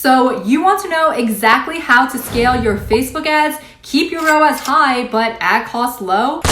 So you want to know exactly how to scale your Facebook ads, keep your ROAS high, but ad costs low?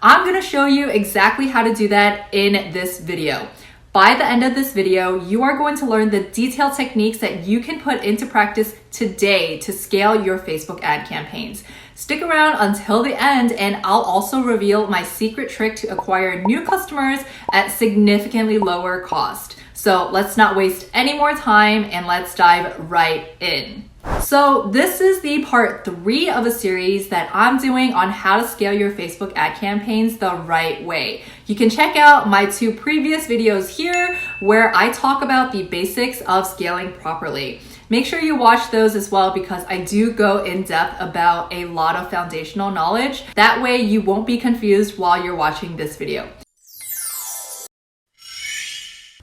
I'm gonna show you exactly how to do that in this video. By the end of this video, you are going to learn the detailed techniques that you can put into practice today to scale your Facebook ad campaigns. Stick around until the end, and I'll also reveal my secret trick to acquire new customers at significantly lower cost. So let's not waste any more time and let's dive right in. So this is the part 3 of a series that I'm doing on how to scale your Facebook ad campaigns the right way. You can check out my 2 previous videos here where I talk about the basics of scaling properly. Make sure you watch those as well because I do go in depth about a lot of foundational knowledge. That way you won't be confused while you're watching this video.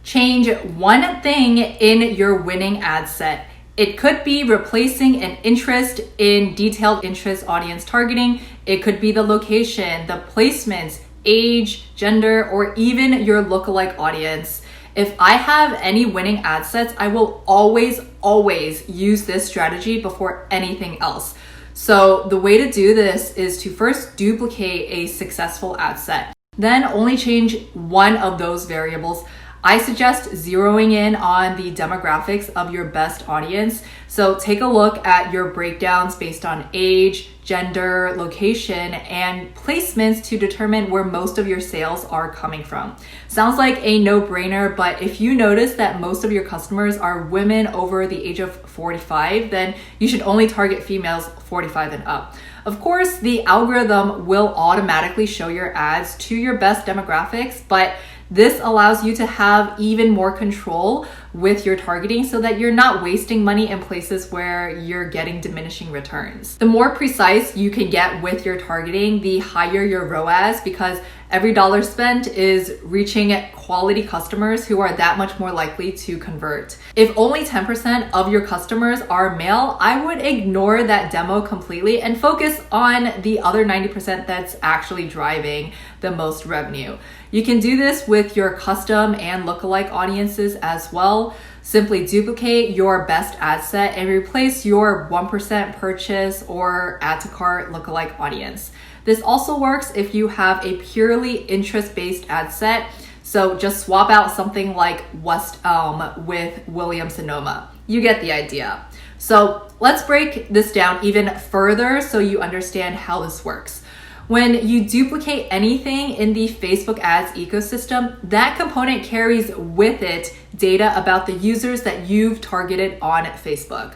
Change one thing in your winning ad set. It could be replacing an interest in detailed interest audience targeting. It could be the location, the placements, age, gender, or even your lookalike audience. If I have any winning ad sets, I will always use this strategy before anything else. So the way to do this is to first duplicate a successful ad set, then only change one of those variables. I suggest zeroing in on the demographics of your best audience. So take a look at your breakdowns based on age, gender, location, and placements to determine where most of your sales are coming from. Sounds like a no-brainer, but if you notice that most of your customers are women over the age of 45, then you should only target females 45 and up. Of course, the algorithm will automatically show your ads to your best demographics, but this allows you to have even more control with your targeting so that you're not wasting money in places where you're getting diminishing returns. The more precise you can get with your targeting, the higher your ROAS, because every dollar spent is reaching quality customers who are that much more likely to convert. If only 10% of your customers are male, I would ignore that demo completely and focus on the other 90% that's actually driving the most revenue. You can do this with your custom and lookalike audiences as well. Simply duplicate your best ad set and replace your 1% purchase or add to cart lookalike audience. This also works if you have a purely interest-based ad set. So just swap out something like West Elm with Williams-Sonoma. You get the idea. So let's break this down even further so you understand how this works. When you duplicate anything in the Facebook ads ecosystem, that component carries with it data about the users that you've targeted on Facebook.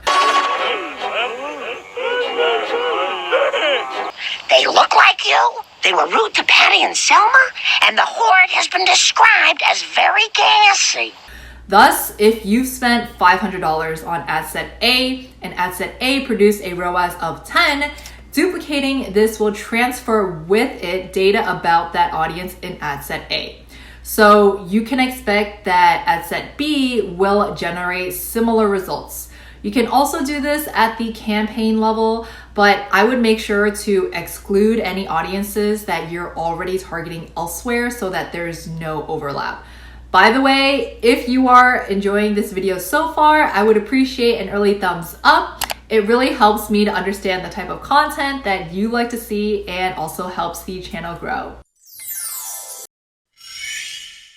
They look like you. They were rude to Patty and Selma, and the horde has been described as very gassy. Thus, if you've spent $500 on ad set A and ad set A produced a ROAS of 10, duplicating this will transfer with it data about that audience in ad set A. So you can expect that ad set B will generate similar results. You can also do this at the campaign level, but I would make sure to exclude any audiences that you're already targeting elsewhere so that there's no overlap. By the way, if you are enjoying this video so far, I would appreciate an early thumbs up. It really helps me to understand the type of content that you like to see and also helps the channel grow.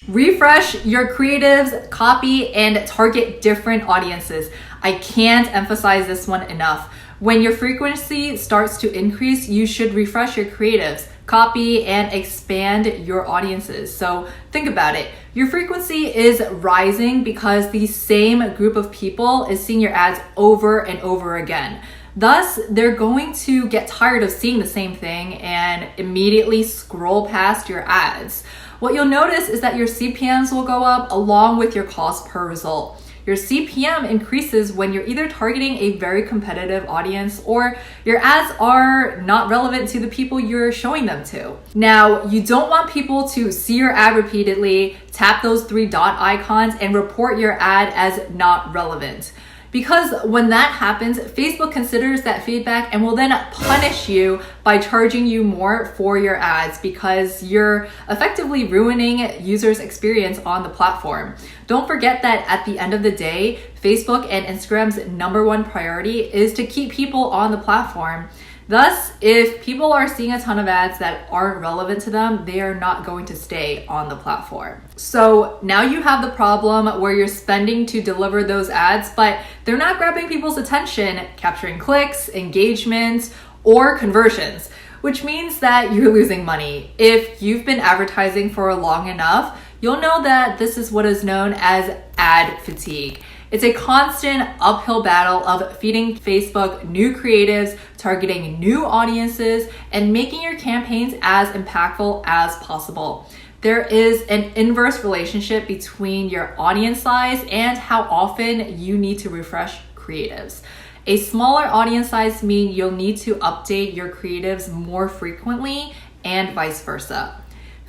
Refresh your creatives, copy, and target different audiences. I can't emphasize this one enough. When your frequency starts to increase, you should refresh your creatives, copy, and expand your audiences. So think about it. Your frequency is rising because the same group of people is seeing your ads over and over again. Thus, they're going to get tired of seeing the same thing and immediately scroll past your ads. What you'll notice is that your CPMs will go up along with your cost per result. Your CPM increases when you're either targeting a very competitive audience or your ads are not relevant to the people you're showing them to. Now, you don't want people to see your ad repeatedly, tap those 3 dot icons, and report your ad as not relevant. Because when that happens, Facebook considers that feedback and will then punish you by charging you more for your ads because you're effectively ruining users' experience on the platform. Don't forget that at the end of the day, Facebook and Instagram's #1 priority is to keep people on the platform. Thus, if people are seeing a ton of ads that aren't relevant to them, they are not going to stay on the platform. So now you have the problem where you're spending to deliver those ads, but they're not grabbing people's attention, capturing clicks, engagement, or conversions, which means that you're losing money. If you've been advertising for long enough, you'll know that this is what is known as ad fatigue. It's a constant uphill battle of feeding Facebook new creatives, targeting new audiences, and making your campaigns as impactful as possible. There is an inverse relationship between your audience size and how often you need to refresh creatives. A smaller audience size means you'll need to update your creatives more frequently and vice versa.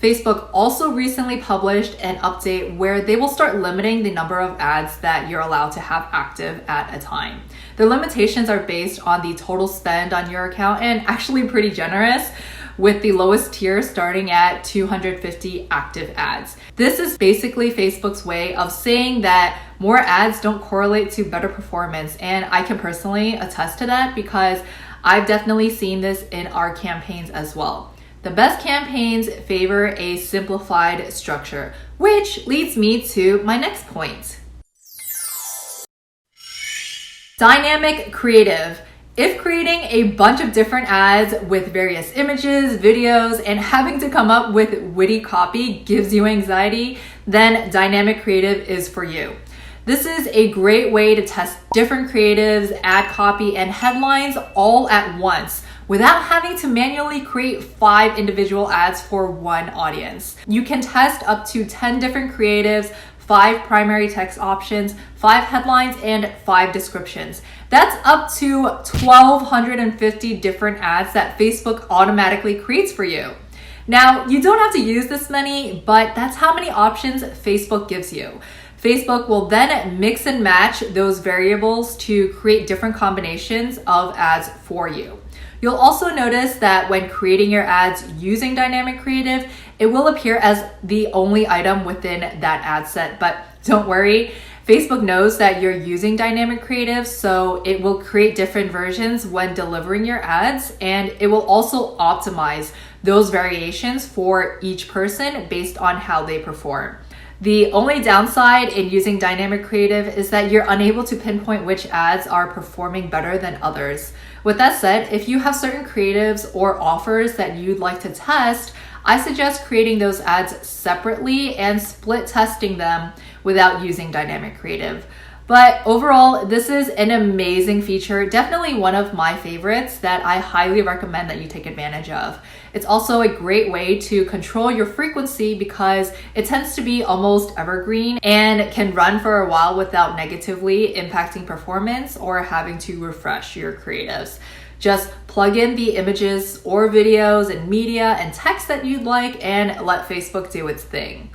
Facebook also recently published an update where they will start limiting the number of ads that you're allowed to have active at a time. The limitations are based on the total spend on your account and actually pretty generous, with the lowest tier starting at 250 active ads. This is basically Facebook's way of saying that more ads don't correlate to better performance, and I can personally attest to that because I've definitely seen this in our campaigns as well. The best campaigns favor a simplified structure, which leads me to my next point. Dynamic creative. If creating a bunch of different ads with various images, videos, and having to come up with witty copy gives you anxiety, then dynamic creative is for you. This is a great way to test different creatives, ad copy, and headlines all at once without having to manually create 5 individual ads for one audience. You can test up to 10 different creatives, 5 primary text options, 5 headlines, and 5 descriptions. That's up to 1,250 different ads that Facebook automatically creates for you. Now, you don't have to use this many, but that's how many options Facebook gives you. Facebook will then mix and match those variables to create different combinations of ads for you. You'll also notice that when creating your ads using dynamic creative, it will appear as the only item within that ad set, but don't worry. Facebook knows that you're using dynamic creative, so it will create different versions when delivering your ads, and it will also optimize those variations for each person based on how they perform. The only downside in using dynamic creative is that you're unable to pinpoint which ads are performing better than others. With that said, if you have certain creatives or offers that you'd like to test, I suggest creating those ads separately and split testing them without using dynamic creative. But overall, this is an amazing feature, definitely one of my favorites that I highly recommend that you take advantage of. It's also a great way to control your frequency because it tends to be almost evergreen and can run for a while without negatively impacting performance or having to refresh your creatives. Just plug in the images or videos and media and text that you'd like and let Facebook do its thing.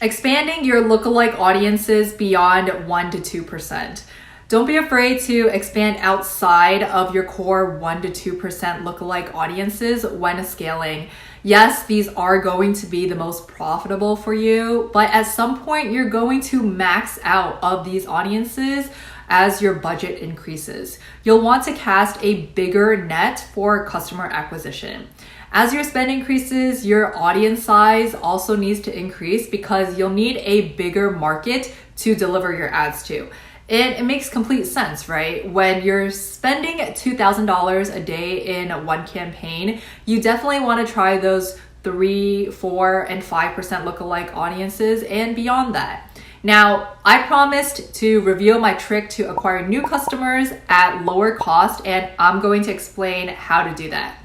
Expanding your lookalike audiences beyond 1 to 2%. Don't be afraid to expand outside of your core 1 to 2% lookalike audiences when scaling. Yes, these are going to be the most profitable for you, but at some point you're going to max out of these audiences as your budget increases. You'll want to cast a bigger net for customer acquisition. As your spend increases, your audience size also needs to increase because you'll need a bigger market to deliver your ads to. And it makes complete sense, right? When you're spending $2,000 a day in one campaign, you definitely want to try those 3, 4, and 5% lookalike audiences and beyond that. Now, I promised to reveal my trick to acquire new customers at lower cost, and I'm going to explain how to do that.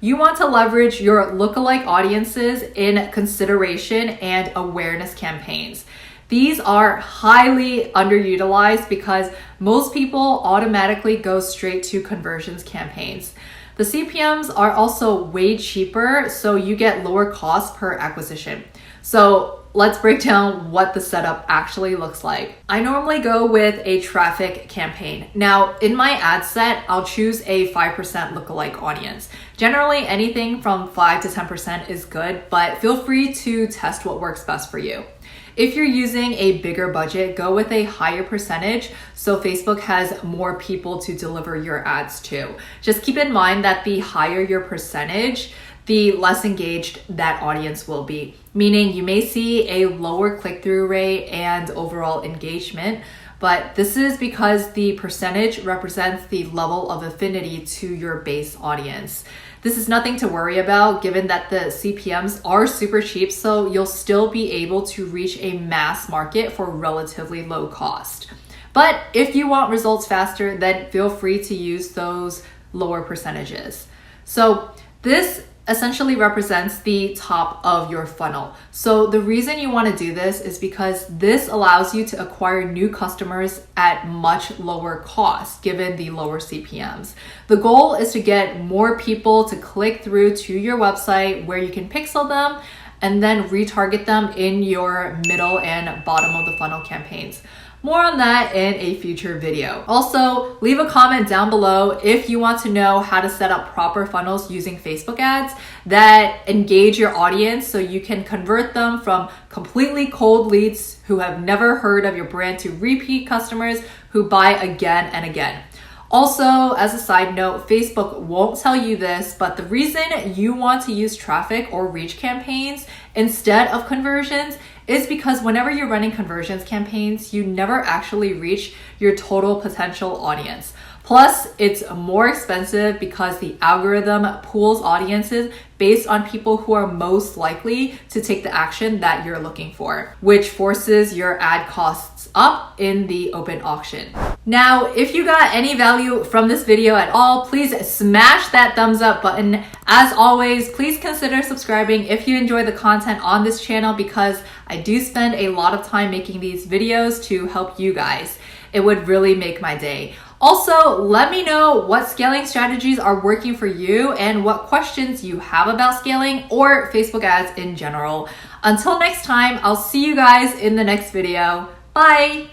You want to leverage your lookalike audiences in consideration and awareness campaigns. These are highly underutilized because most people automatically go straight to conversions campaigns. The CPMs are also way cheaper, so you get lower cost per acquisition. So let's break down what the setup actually looks like. I normally go with a traffic campaign. Now, in my ad set, I'll choose a 5% lookalike audience. Generally, anything from 5 to 10% is good, but feel free to test what works best for you. If you're using a bigger budget, go with a higher percentage so Facebook has more people to deliver your ads to. Just keep in mind that the higher your percentage, the less engaged that audience will be, meaning you may see a lower click-through rate and overall engagement, but this is because the percentage represents the level of affinity to your base audience. This is nothing to worry about given that the CPMs are super cheap, so you'll still be able to reach a mass market for relatively low cost. But if you want results faster, then feel free to use those lower percentages. So this essentially represents the top of your funnel. So the reason you want to do this is because this allows you to acquire new customers at much lower cost given the lower CPMs. The goal is to get more people to click through to your website where you can pixel them and then retarget them in your middle and bottom of the funnel campaigns. More on that in a future video. Also, leave a comment down below if you want to know how to set up proper funnels using Facebook ads that engage your audience so you can convert them from completely cold leads who have never heard of your brand to repeat customers who buy again and again. Also, as a side note, Facebook won't tell you this, but the reason you want to use traffic or reach campaigns instead of conversions is because whenever you're running conversions campaigns, you never actually reach your total potential audience. Plus, it's more expensive because the algorithm pools audiences based on people who are most likely to take the action that you're looking for, which forces your ad costs up in the open auction. Now, if you got any value from this video at all, please smash that thumbs up button. As always, please consider subscribing if you enjoy the content on this channel because I do spend a lot of time making these videos to help you guys. It would really make my day. Also, let me know what scaling strategies are working for you and what questions you have about scaling or Facebook ads in general. Until next time, I'll see you guys in the next video. Bye!